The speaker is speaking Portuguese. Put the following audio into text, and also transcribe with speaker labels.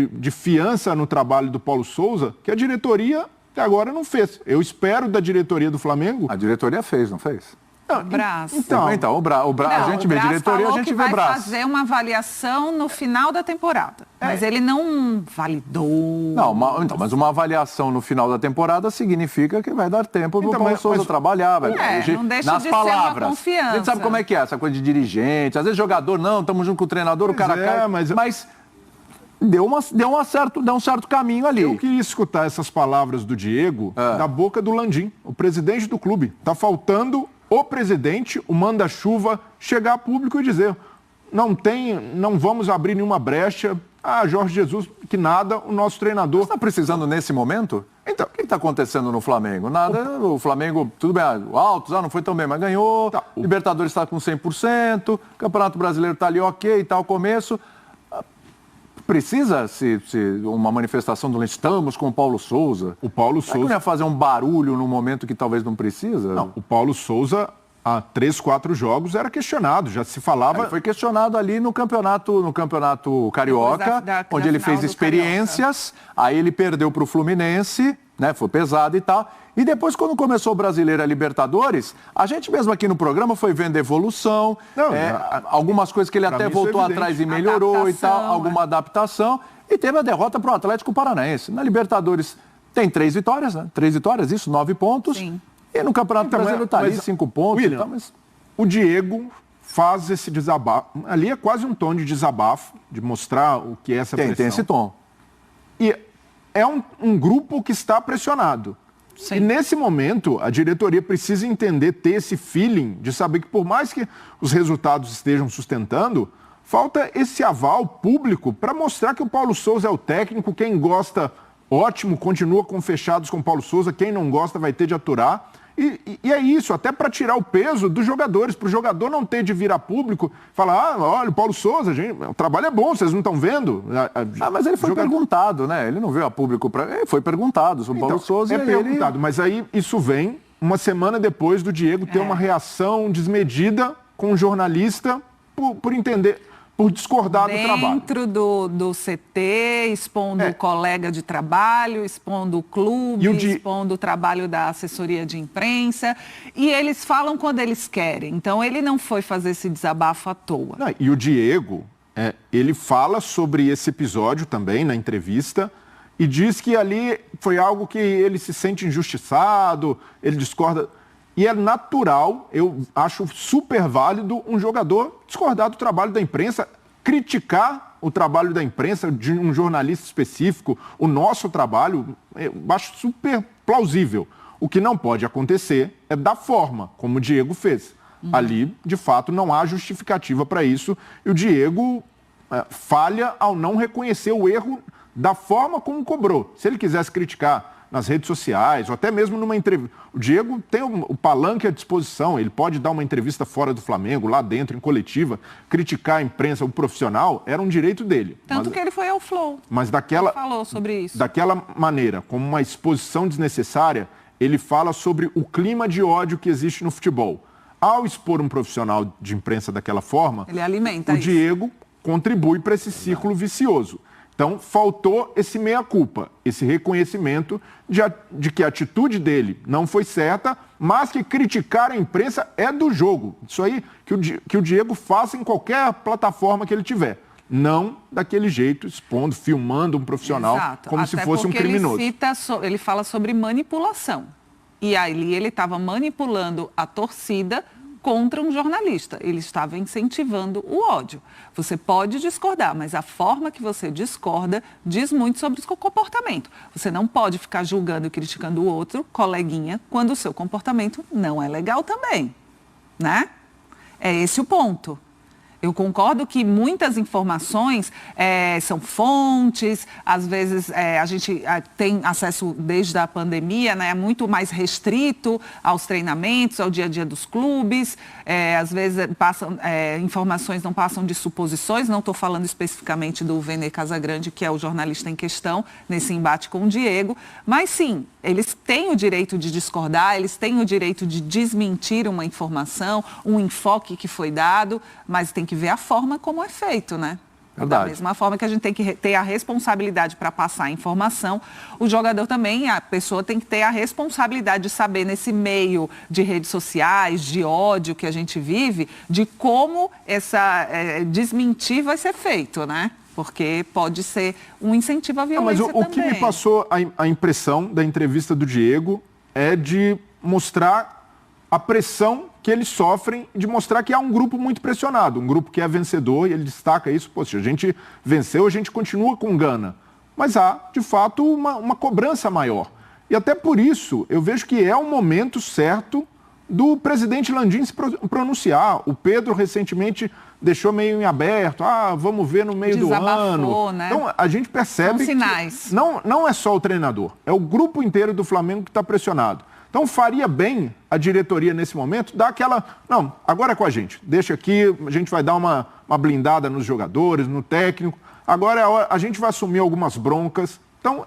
Speaker 1: de fiança no trabalho do Paulo Souza que a diretoria até agora não fez. Eu espero da diretoria do Flamengo...
Speaker 2: A diretoria fez, não fez?
Speaker 3: O Braço.
Speaker 2: Então, a gente vê diretoria, a gente vê Braço.
Speaker 3: Vai fazer uma avaliação no final da temporada. Mas ele não validou.
Speaker 2: Não, mas uma avaliação no final da temporada significa que vai dar tempo para o Paulo Souza trabalhar.
Speaker 3: Não deixa
Speaker 2: nas
Speaker 3: de
Speaker 2: palavras.
Speaker 3: ser uma confiança.
Speaker 2: A gente sabe como é que é, essa coisa de dirigente. Às vezes jogador, não, estamos junto com o treinador, o cara cai. Mas deu um certo caminho ali.
Speaker 1: Eu queria escutar essas palavras do Diego da boca do Landim, o presidente do clube. Está faltando o presidente, o manda-chuva, chegar a público e dizer: não vamos abrir nenhuma brecha. Jorge Jesus, que nada, o nosso treinador...
Speaker 2: Você está precisando nesse momento? Então, o que está acontecendo no Flamengo? Nada, o Flamengo, tudo bem, altos, não foi tão bem, mas ganhou. Libertadores está com 100%, Campeonato Brasileiro está ali ok e tal, começo. Precisa se uma manifestação do estamos com o Paulo Souza?
Speaker 1: O Paulo Souza...
Speaker 2: Não ia fazer um barulho num momento que talvez não precisa?
Speaker 1: Não, o Paulo Souza, há 3, 4 jogos, era questionado, já se falava...
Speaker 2: Ele foi questionado ali no campeonato Carioca, onde ele fez experiências, aí ele perdeu para o Fluminense, né, foi pesado e tal. E depois, quando começou o Brasileiro e a Libertadores, a gente mesmo aqui no programa foi vendo evolução, algumas coisas que ele até voltou atrás e melhorou e tal, alguma adaptação. E teve a derrota para o Atlético Paranaense. Na Libertadores tem 3 vitórias, né? 3 vitórias, isso, 9 pontos.
Speaker 3: Sim.
Speaker 2: E no Campeonato Brasileiro está ali 5 pontos.
Speaker 1: William,
Speaker 2: e tal, mas...
Speaker 1: O Diego faz esse desabafo. Ali é quase um tom de desabafo, de mostrar o que é essa pressão.
Speaker 2: Tem esse tom.
Speaker 1: E é um grupo que está pressionado. Sim. E nesse momento, a diretoria precisa entender, ter esse feeling de saber que por mais que os resultados estejam sustentando, falta esse aval público para mostrar que o Paulo Souza é o técnico. Quem gosta, ótimo, continua com fechados com o Paulo Souza. Quem não gosta vai ter de aturar. E é isso, até para tirar o peso dos jogadores, para o jogador não ter de vir a público e falar: olha, o Paulo Souza, gente, o trabalho é bom, vocês não estão vendo?
Speaker 2: Mas ele foi perguntado, né? Ele não veio a público ele foi perguntado sobre o Paulo Souza.
Speaker 1: Perguntado, mas aí isso vem uma semana depois do Diego ter uma reação desmedida com um jornalista por entender... por discordar do trabalho.
Speaker 3: Dentro do CT, expondo o colega de trabalho, expondo o clube, expondo o trabalho da assessoria de imprensa. E eles falam quando eles querem. Então, ele não foi fazer esse desabafo à toa.
Speaker 1: E o Diego, ele fala sobre esse episódio também na entrevista e diz que ali foi algo que ele se sente injustiçado, ele discorda... E é natural, eu acho super válido, um jogador discordar do trabalho da imprensa, criticar o trabalho da imprensa, de um jornalista específico, o nosso trabalho, eu acho super plausível. O que não pode acontecer é da forma, como o Diego fez. Ali, de fato, não há justificativa para isso. E o Diego falha ao não reconhecer o erro da forma como cobrou. Se ele quisesse criticar nas redes sociais, ou até mesmo numa entrevista. O Diego tem o palanque à disposição, ele pode dar uma entrevista fora do Flamengo, lá dentro, em coletiva, criticar a imprensa, o profissional, era um direito dele.
Speaker 3: Tanto que ele foi ao Flow.
Speaker 1: Mas
Speaker 3: ele falou sobre isso.
Speaker 1: Daquela maneira, como uma exposição desnecessária, ele fala sobre o clima de ódio que existe no futebol. Ao expor um profissional de imprensa daquela forma,
Speaker 3: ele alimenta isso.
Speaker 1: Diego contribui para esse ciclo vicioso. Então, faltou esse meia-culpa, esse reconhecimento de que a atitude dele não foi certa, mas que criticar a imprensa é do jogo. Isso aí que o Diego faça em qualquer plataforma que ele tiver. Não daquele jeito, expondo, filmando um profissional.
Speaker 3: Exato.
Speaker 1: Como se fosse um criminoso.
Speaker 3: Ele fala sobre manipulação. E ali ele estava manipulando a torcida contra um jornalista. Ele estava incentivando o ódio. Você pode discordar, mas a forma que você discorda diz muito sobre o seu comportamento. Você não pode ficar julgando e criticando o outro, coleguinha, quando o seu comportamento não é legal também, né? É esse o ponto. Eu concordo que muitas informações são fontes, às vezes a gente tem acesso desde a pandemia, né, muito mais restrito aos treinamentos, ao dia a dia dos clubes, às vezes informações não passam de suposições, não estou falando especificamente do Vene Casagrande, que é o jornalista em questão nesse embate com o Diego, mas sim, eles têm o direito de discordar, eles têm o direito de desmentir uma informação, um enfoque que foi dado, mas tem que ver a forma como é feito, né?
Speaker 2: Verdade.
Speaker 3: Da mesma forma que a gente tem que ter a responsabilidade para passar a informação, o jogador também, a pessoa tem que ter a responsabilidade de saber nesse meio de redes sociais, de ódio que a gente vive, de como essa desmentir vai ser feito, né? Porque pode ser um incentivo à violência
Speaker 1: também. Mas o que me passou a impressão da entrevista do Diego é de mostrar a pressão que eles sofrem, de mostrar que há um grupo muito pressionado, um grupo que é vencedor, e ele destaca isso. Pô, se a gente venceu, a gente continua com gana. Mas há, de fato, uma cobrança maior. E até por isso, eu vejo que é o momento certo do presidente Landim se pronunciar. O Pedro, recentemente, deixou meio em aberto. Vamos ver no meio do ano.
Speaker 3: Né?
Speaker 1: Então, a gente percebe que não é só o treinador, é o grupo inteiro do Flamengo que está pressionado. Então, faria bem a diretoria, nesse momento, dar aquela... Não, agora é com a gente. Deixa aqui, a gente vai dar uma blindada nos jogadores, no técnico. Agora é a hora, a gente vai assumir algumas broncas. Então,